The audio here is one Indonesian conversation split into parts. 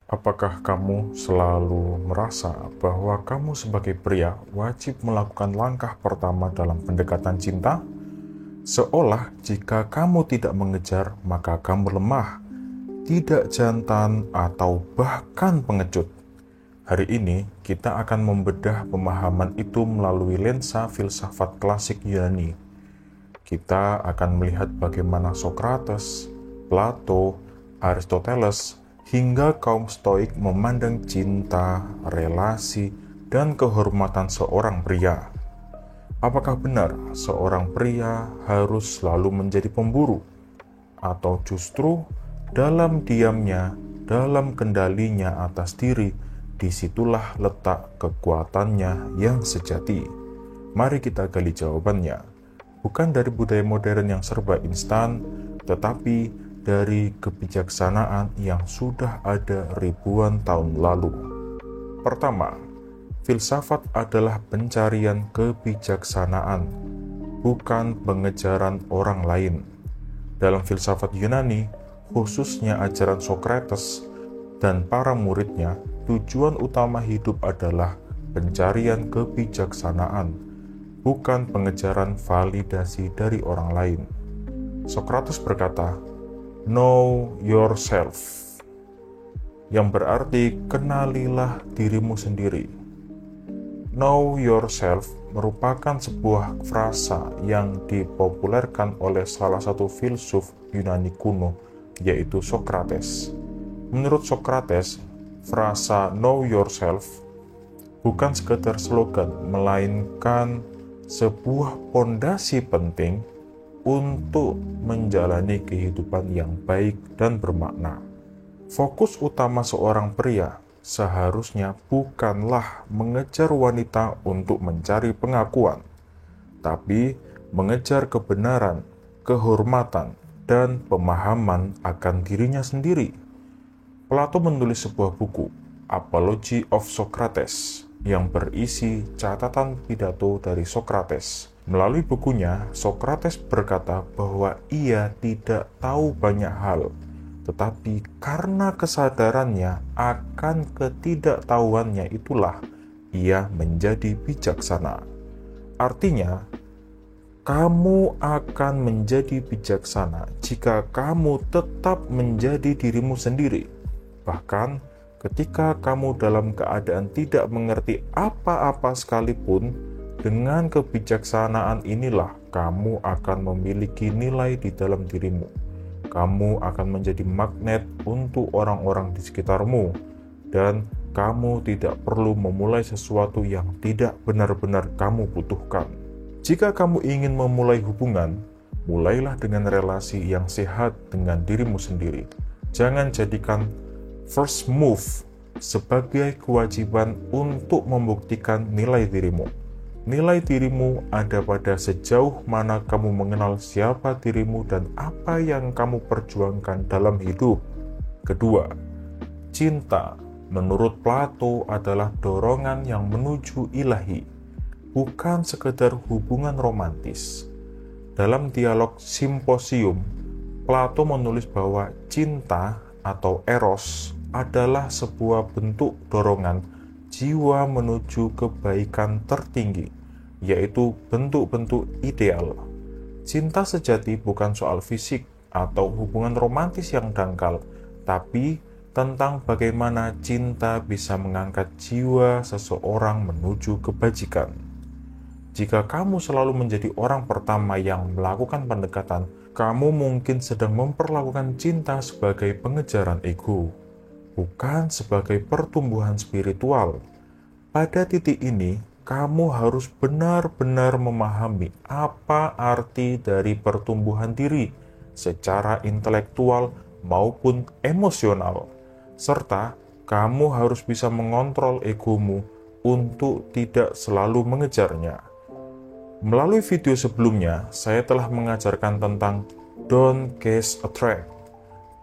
Apakah kamu selalu merasa bahwa kamu sebagai pria wajib melakukan langkah pertama dalam pendekatan cinta? Seolah jika kamu tidak mengejar, maka kamu lemah, tidak jantan, atau bahkan pengecut. Hari ini kita akan membedah pemahaman itu melalui lensa filsafat klasik Yunani. Kita akan melihat bagaimana Socrates, Plato, Aristoteles, hingga kaum Stoik memandang cinta, relasi, dan kehormatan seorang pria. Apakah benar seorang pria harus selalu menjadi pemburu? Atau justru dalam diamnya, dalam kendalinya atas diri, disitulah letak kekuatannya yang sejati? Mari kita gali jawabannya. Bukan dari budaya modern yang serba instan, tetapi dari kebijaksanaan yang sudah ada ribuan tahun lalu. Pertama, filsafat adalah pencarian kebijaksanaan, bukan pengejaran orang lain. Dalam filsafat Yunani, khususnya ajaran Socrates dan para muridnya, tujuan utama hidup adalah pencarian kebijaksanaan, bukan pengejaran validasi dari orang lain. Socrates berkata, "Know yourself," yang berarti kenalilah dirimu sendiri. Know yourself merupakan sebuah frasa yang dipopulerkan oleh salah satu filsuf Yunani kuno, yaitu Socrates. Menurut Socrates, frasa know yourself bukan sekedar slogan, melainkan sebuah pondasi penting untuk menjalani kehidupan yang baik dan bermakna. Fokus utama seorang pria seharusnya bukanlah mengejar wanita untuk mencari pengakuan, tapi mengejar kebenaran, kehormatan, dan pemahaman akan dirinya sendiri. Plato menulis sebuah buku, Apology of Socrates, yang berisi catatan pidato dari Socrates. Melalui bukunya, Socrates berkata bahwa ia tidak tahu banyak hal, tetapi karena kesadarannya akan ketidaktahuannya itulah ia menjadi bijaksana. Artinya, kamu akan menjadi bijaksana jika kamu tetap menjadi dirimu sendiri. Bahkan ketika kamu dalam keadaan tidak mengerti apa-apa sekalipun, dengan kebijaksanaan inilah kamu akan memiliki nilai di dalam dirimu. Kamu akan menjadi magnet untuk orang-orang di sekitarmu, dan kamu tidak perlu memulai sesuatu yang tidak benar-benar kamu butuhkan. Jika kamu ingin memulai hubungan, mulailah dengan relasi yang sehat dengan dirimu sendiri. Jangan jadikan first move sebagai kewajiban untuk membuktikan nilai dirimu. Nilai dirimu ada pada sejauh mana kamu mengenal siapa dirimu dan apa yang kamu perjuangkan dalam hidup. Kedua, cinta menurut Plato adalah dorongan yang menuju ilahi, bukan sekedar hubungan romantis. Dalam dialog Simposium, Plato menulis bahwa cinta atau eros adalah sebuah bentuk dorongan jiwa menuju kebaikan tertinggi, yaitu bentuk-bentuk ideal. Cinta sejati bukan soal fisik atau hubungan romantis yang dangkal, tapi tentang bagaimana cinta bisa mengangkat jiwa seseorang menuju kebajikan. Jika kamu selalu menjadi orang pertama yang melakukan pendekatan, kamu mungkin sedang memperlakukan cinta sebagai pengejaran ego, bukan sebagai pertumbuhan spiritual. Pada titik ini, kamu harus benar-benar memahami apa arti dari pertumbuhan diri secara intelektual maupun emosional, serta kamu harus bisa mengontrol egomu untuk tidak selalu mengejarnya. Melalui video sebelumnya, saya telah mengajarkan tentang don't chase attract.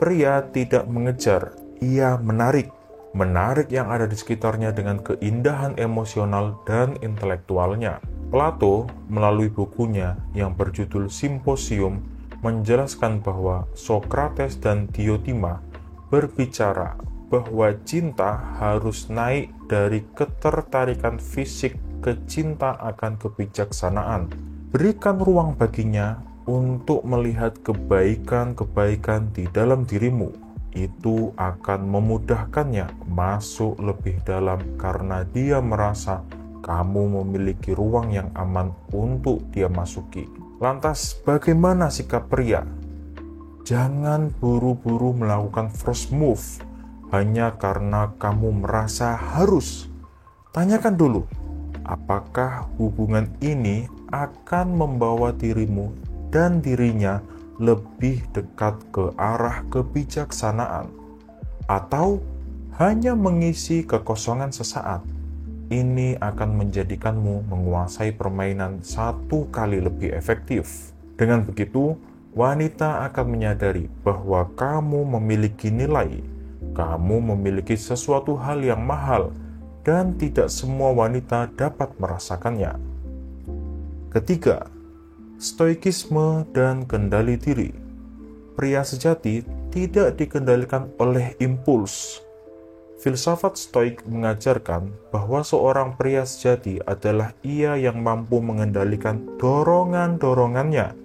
Pria tidak mengejar, ia menarik. Menarik yang ada di sekitarnya dengan keindahan emosional dan intelektualnya. Plato melalui bukunya yang berjudul Simposium menjelaskan bahwa Socrates dan Diotima berbicara bahwa cinta harus naik dari ketertarikan fisik ke cinta akan kebijaksanaan. Berikan ruang baginya untuk melihat kebaikan-kebaikan di dalam dirimu. Itu akan memudahkannya masuk lebih dalam karena dia merasa kamu memiliki ruang yang aman untuk dia masuki. Lantas, bagaimana sikap pria? Jangan buru-buru melakukan first move hanya karena kamu merasa harus. Tanyakan dulu, apakah hubungan ini akan membawa dirimu dan dirinya lebih dekat ke arah kebijaksanaan, atau hanya mengisi kekosongan sesaat. Ini akan menjadikanmu menguasai permainan 1 kali lebih efektif. Dengan begitu, wanita akan menyadari bahwa kamu memiliki nilai, kamu memiliki sesuatu hal yang mahal, dan tidak semua wanita dapat merasakannya. Ketiga, stoikisme dan kendali diri. Pria sejati tidak dikendalikan oleh impuls. Filsafat Stoik mengajarkan bahwa seorang pria sejati adalah ia yang mampu mengendalikan dorongan-dorongannya.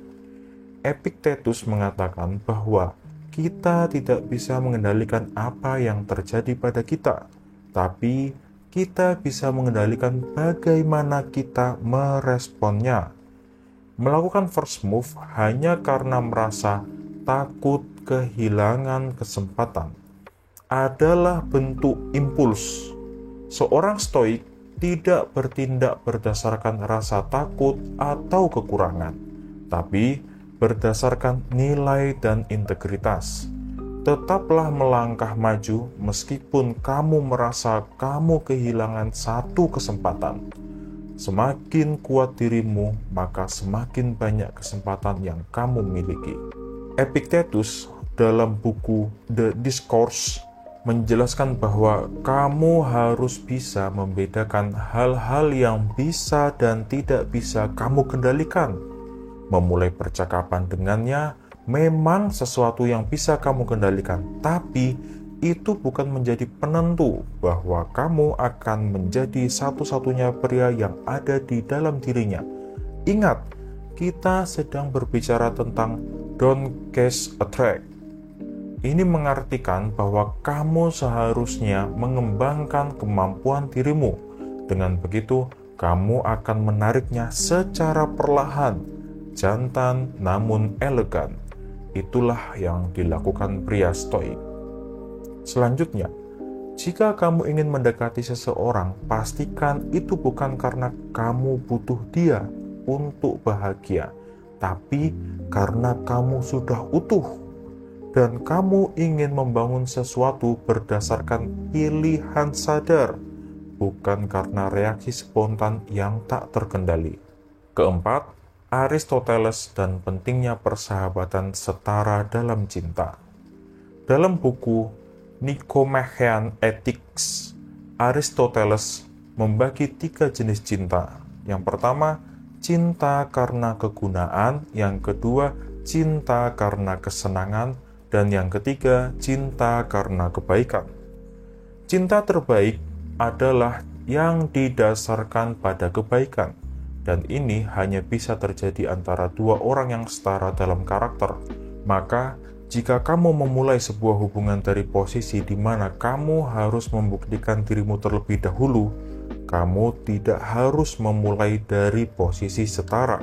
Epictetus mengatakan bahwa kita tidak bisa mengendalikan apa yang terjadi pada kita, tapi kita bisa mengendalikan bagaimana kita meresponnya. Melakukan first move hanya karena merasa takut kehilangan kesempatan adalah bentuk impuls. Seorang stoik tidak bertindak berdasarkan rasa takut atau kekurangan, tapi berdasarkan nilai dan integritas. Tetaplah melangkah maju meskipun kamu merasa kamu kehilangan satu kesempatan. Semakin kuat dirimu, maka semakin banyak kesempatan yang kamu miliki. Epictetus dalam buku The Discourse menjelaskan bahwa kamu harus bisa membedakan hal-hal yang bisa dan tidak bisa kamu kendalikan. Memulai percakapan dengannya memang sesuatu yang bisa kamu kendalikan, tapi itu bukan menjadi penentu bahwa kamu akan menjadi satu-satunya pria yang ada di dalam dirinya. Ingat, kita sedang berbicara tentang don't cause attract. Ini mengartikan bahwa kamu seharusnya mengembangkan kemampuan dirimu. Dengan begitu, kamu akan menariknya secara perlahan, jantan namun elegan. Itulah yang dilakukan pria stoik. Selanjutnya, jika kamu ingin mendekati seseorang, pastikan itu bukan karena kamu butuh dia untuk bahagia, tapi karena kamu sudah utuh dan kamu ingin membangun sesuatu berdasarkan pilihan sadar, bukan karena reaksi spontan yang tak terkendali. Keempat, Aristoteles dan pentingnya persahabatan setara dalam cinta. Dalam buku Nicomachean Ethics, Aristoteles membagi 3 jenis cinta. Yang pertama, cinta karena kegunaan, yang kedua, cinta karena kesenangan, dan yang ketiga, cinta karena kebaikan. Cinta terbaik adalah yang didasarkan pada kebaikan, dan ini hanya bisa terjadi antara 2 orang yang setara dalam karakter. Maka, jika kamu memulai sebuah hubungan dari posisi di mana kamu harus membuktikan dirimu terlebih dahulu, kamu tidak harus memulai dari posisi setara.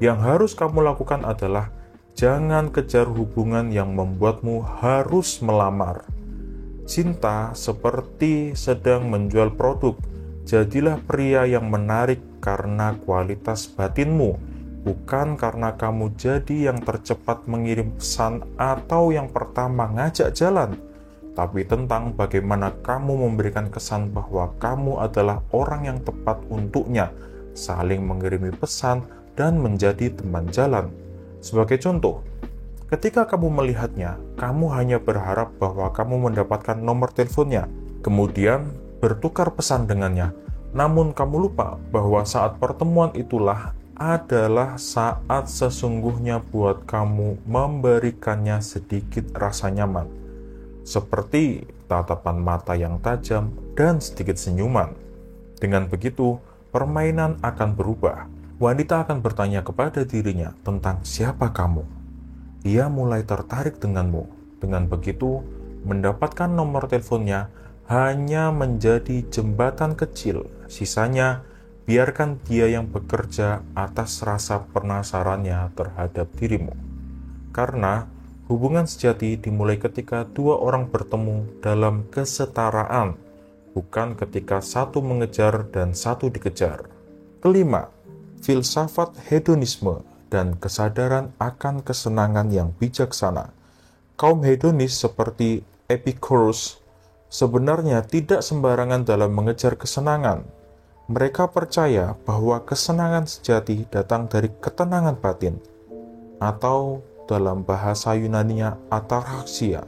Yang harus kamu lakukan adalah jangan kejar hubungan yang membuatmu harus melamar. Cinta seperti sedang menjual produk. Jadilah pria yang menarik karena kualitas batinmu, bukan karena kamu jadi yang tercepat mengirim pesan atau yang pertama ngajak jalan, tapi tentang bagaimana kamu memberikan kesan bahwa kamu adalah orang yang tepat untuknya, saling mengirimi pesan, dan menjadi teman jalan. Sebagai contoh, ketika kamu melihatnya, kamu hanya berharap bahwa kamu mendapatkan nomor teleponnya, kemudian bertukar pesan dengannya. Namun kamu lupa bahwa saat pertemuan itulah adalah saat sesungguhnya buat kamu memberikannya sedikit rasa nyaman. Seperti tatapan mata yang tajam, dan sedikit senyuman. Dengan begitu, permainan akan berubah. Wanita akan bertanya kepada dirinya tentang siapa kamu. Ia mulai tertarik denganmu. Dengan begitu, mendapatkan nomor teleponnya hanya menjadi jembatan kecil. Sisanya, biarkan dia yang bekerja atas rasa penasarannya terhadap dirimu. Karena hubungan sejati dimulai ketika dua orang bertemu dalam kesetaraan, bukan ketika satu mengejar dan satu dikejar. Kelima, filsafat hedonisme dan kesadaran akan kesenangan yang bijaksana. Kaum hedonis seperti Epicurus sebenarnya tidak sembarangan dalam mengejar kesenangan. Mereka percaya bahwa kesenangan sejati datang dari ketenangan batin, atau dalam bahasa Yunaninya ataraxia,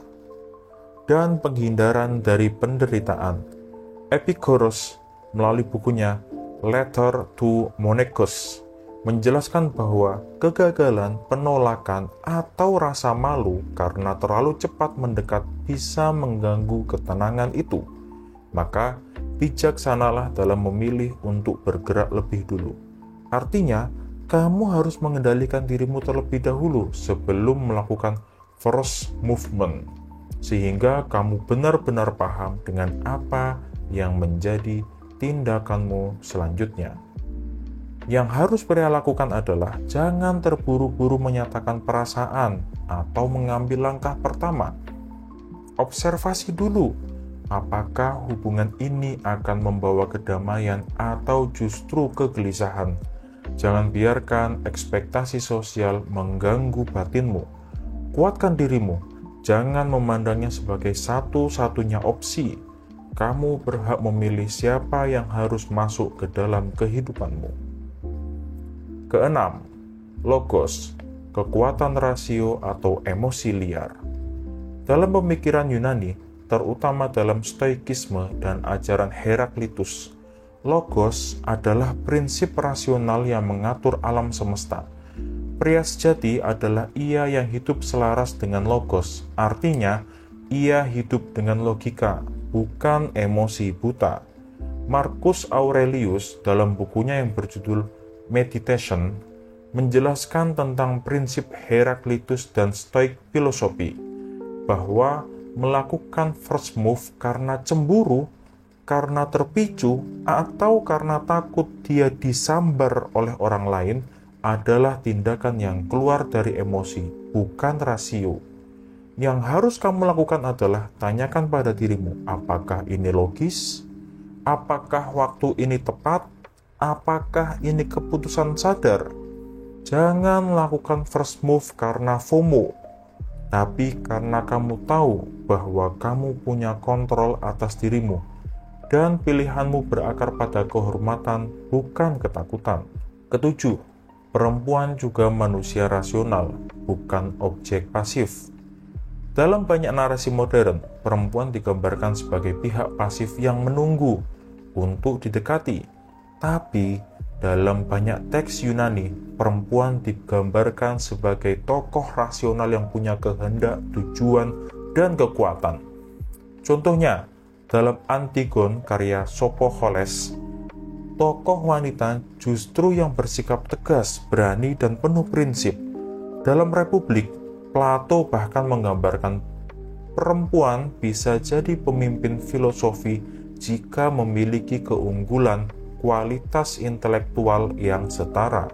dan penghindaran dari penderitaan. Epicurus melalui bukunya Letter to Monachus menjelaskan bahwa kegagalan, penolakan, atau rasa malu karena terlalu cepat mendekat bisa mengganggu ketenangan itu. Maka, bijaksanalah dalam memilih untuk bergerak lebih dulu. Artinya, kamu harus mengendalikan dirimu terlebih dahulu sebelum melakukan first movement, sehingga kamu benar-benar paham dengan apa yang menjadi tindakanmu selanjutnya. Yang harus pria lakukan adalah jangan terburu-buru menyatakan perasaan atau mengambil langkah pertama. Observasi dulu, apakah hubungan ini akan membawa kedamaian atau justru kegelisahan. Jangan biarkan ekspektasi sosial mengganggu batinmu. Kuatkan dirimu, jangan memandangnya sebagai satu-satunya opsi. Kamu berhak memilih siapa yang harus masuk ke dalam kehidupanmu. Keenam, logos, kekuatan rasio atau emosi liar. Dalam pemikiran Yunani, terutama dalam stoikisme dan ajaran Heraklitus, logos adalah prinsip rasional yang mengatur alam semesta. Pria sejati adalah ia yang hidup selaras dengan logos, artinya ia hidup dengan logika, bukan emosi buta. Marcus Aurelius dalam bukunya yang berjudul Meditation menjelaskan tentang prinsip Heraklitus dan Stoik filosofi, bahwa melakukan first move karena cemburu, karena terpicu, atau karena takut dia disambar oleh orang lain adalah tindakan yang keluar dari emosi, bukan rasio. Yang harus kamu lakukan adalah tanyakan pada dirimu, apakah ini logis? Apakah waktu ini tepat? Apakah ini keputusan sadar? Jangan lakukan first move karena FOMO, tapi karena kamu tahu bahwa kamu punya kontrol atas dirimu dan pilihanmu berakar pada kehormatan, bukan ketakutan. Ketujuh, perempuan juga manusia rasional, bukan objek pasif. Dalam banyak narasi modern, perempuan digambarkan sebagai pihak pasif yang menunggu untuk didekati. Tapi, dalam banyak teks Yunani, perempuan digambarkan sebagai tokoh rasional yang punya kehendak, tujuan, dan kekuatan. Contohnya, dalam Antigone karya Sophocles, tokoh wanita justru yang bersikap tegas, berani, dan penuh prinsip. Dalam Republik, Plato bahkan menggambarkan perempuan bisa jadi pemimpin filosofi jika memiliki keunggulan kualitas intelektual yang setara.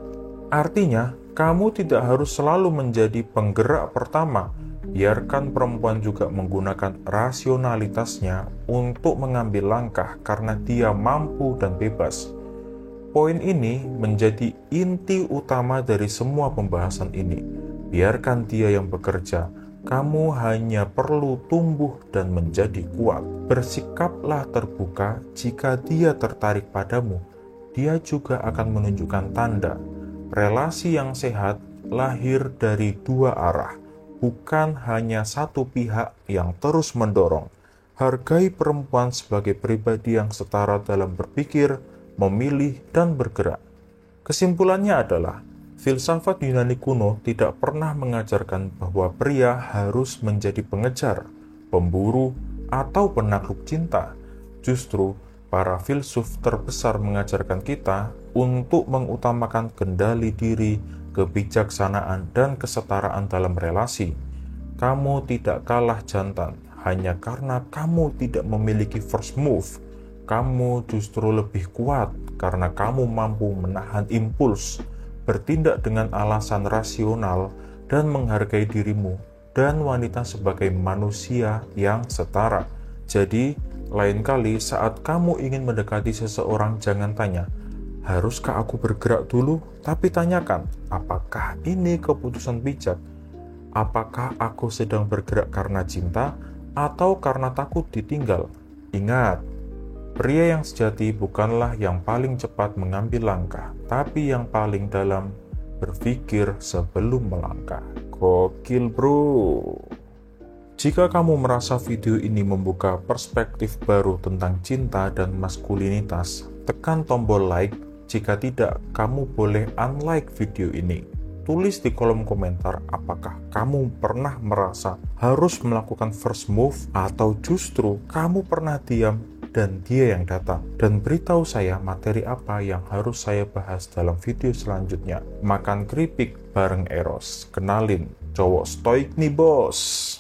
Artinya, kamu tidak harus selalu menjadi penggerak pertama. Biarkan perempuan juga menggunakan rasionalitasnya untuk mengambil langkah karena dia mampu dan bebas. Poin ini menjadi inti utama dari semua pembahasan ini. Biarkan dia yang bekerja. Kamu hanya perlu tumbuh dan menjadi kuat. Bersikaplah terbuka jika dia tertarik padamu. Dia juga akan menunjukkan tanda. Relasi yang sehat lahir dari dua arah, bukan hanya satu pihak yang terus mendorong. Hargai perempuan sebagai pribadi yang setara dalam berpikir, memilih, dan bergerak. Kesimpulannya adalah, filsafat Yunani kuno tidak pernah mengajarkan bahwa pria harus menjadi pengejar, pemburu, atau penakluk cinta. Justru para filsuf terbesar mengajarkan kita untuk mengutamakan kendali diri, kebijaksanaan, dan kesetaraan dalam relasi. Kamu tidak kalah jantan hanya karena kamu tidak memiliki first move. Kamu justru lebih kuat karena kamu mampu menahan impuls, bertindak dengan alasan rasional, dan menghargai dirimu dan wanita sebagai manusia yang setara. Jadi, lain kali saat kamu ingin mendekati seseorang, jangan tanya, haruskah aku bergerak dulu? Tapi tanyakan, apakah ini keputusan bijak? Apakah aku sedang bergerak karena cinta atau karena takut ditinggal? Ingat, pria yang sejati bukanlah yang paling cepat mengambil langkah, tapi yang paling dalam berpikir sebelum melangkah. Gokil bro. Jika kamu merasa video ini membuka perspektif baru tentang cinta dan maskulinitas, tekan tombol like. Jika tidak, kamu boleh unlike video ini. Tulis di kolom komentar apakah kamu pernah merasa harus melakukan first move atau justru kamu pernah diam dan dia yang datang. Dan beritahu saya materi apa yang harus saya bahas dalam video selanjutnya. Makan keripik bareng Eros. Kenalin, cowok stoik nih bos.